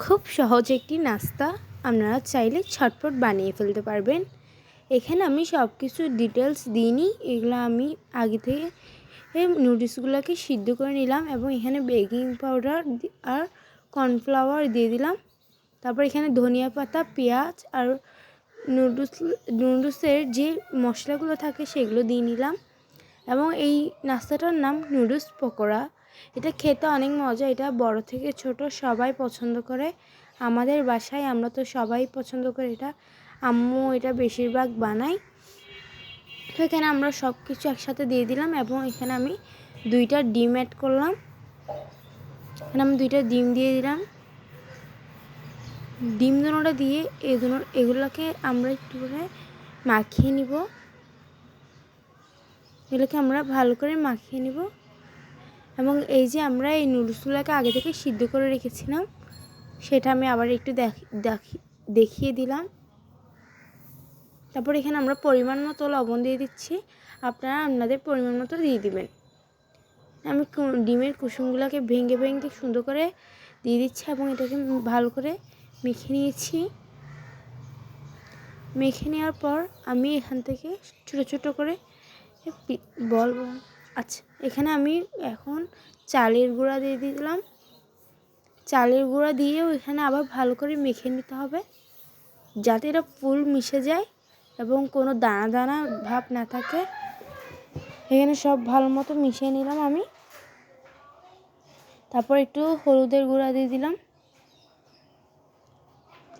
খুব সহজ একটি নাস্তা আপনারা চাইলে ঝটপট বানিয়ে ফেলতে পারবেন। এখানে আমি সব কিছু ডিটেলস দিইনি, এগুলো আমি আগে থেকে নুডলসগুলোকে সিদ্ধ করে নিলাম এবং এখানে বেকিং পাউডার আর কর্নফ্লাওয়ার দিয়ে দিলাম। তারপর এখানে ধনিয়া পাতা, পেঁয়াজ আর নুডলসের যে মশলাগুলো থাকে সেগুলো দিয়ে নিলাম এবং এই নাস্তাটার নাম নুডলস পকোড়া। এটা খেতে অনেক মজা, এটা বড় থেকে ছোট সবাই পছন্দ করে। আমাদের বাসায় আমরা তো সবাই পছন্দ করি এটা, আম্মু এটা বেশিরভাগ বানায়। তো এখানে আমরা সব কিছু একসাথে দিয়ে দিলাম এবং এখানে আমি 2টা ডিম অ্যাড করলাম। এখানে আমি 2টা ডিম দিয়ে দিলাম। ডিম দুটোটা দিয়ে এগুলোকে আমরা একটু করে মাখিয়ে নিব। এগুলোকে আমরা ভালো করে মাখিয়ে নিব এবং এই যে আমরা এই নুডলসগুলোকে আগে থেকে সিদ্ধ করে রেখেছিলাম সেটা আমি আবার একটু দেখিয়ে দিলাম। তারপর এখানে আমরা পরিমাণ মতো লবণ দিয়ে দিচ্ছি, আপনারা আপনাদের পরিমাণ মতো দিয়ে দিবেন। আমি ডিমের কুসুমগুলোকে ভেঙে ভেঙে সুন্দর করে দিয়ে দিচ্ছি এবং এটাকে ভালো করে মেখে নিয়েছি। মেখে নেওয়ার পর আমি এখান থেকে ছোটো ছোটো করে আচ্ছা, এখানে আমি এখন চালের গুঁড়া দিয়ে দিলাম। চালের গুঁড়া দিয়েও এখানে আবার ভালো করে মেখে নিতে হবে যাতে এটা ফুল মিশে যায় এবং কোনো দানা দানা ভাব না থাকে। এখানে সব ভালো মতো মিশিয়ে নিলাম আমি। তারপর একটু হলুদের গুঁড়া দিয়ে দিলাম,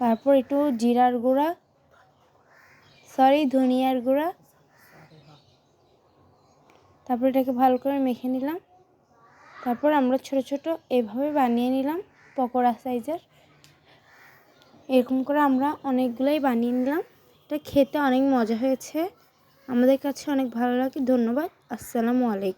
তারপর একটু ধনিয়ার গুঁড়া, তারপর এটাকে ভালো করে মেখে নিলাম। তারপর আমরা ছোট ছোট এভাবে বানিয়ে নিলাম পকোড়া সাইজের। এরকম করে আমরা অনেকগুলোই বানিয়ে নিলাম। এটা খেতে অনেক মজা হয়েছে, আমাদের কাছে অনেক ভালো লাগে। ধন্যবাদ। আসসালামু আলাইকুম।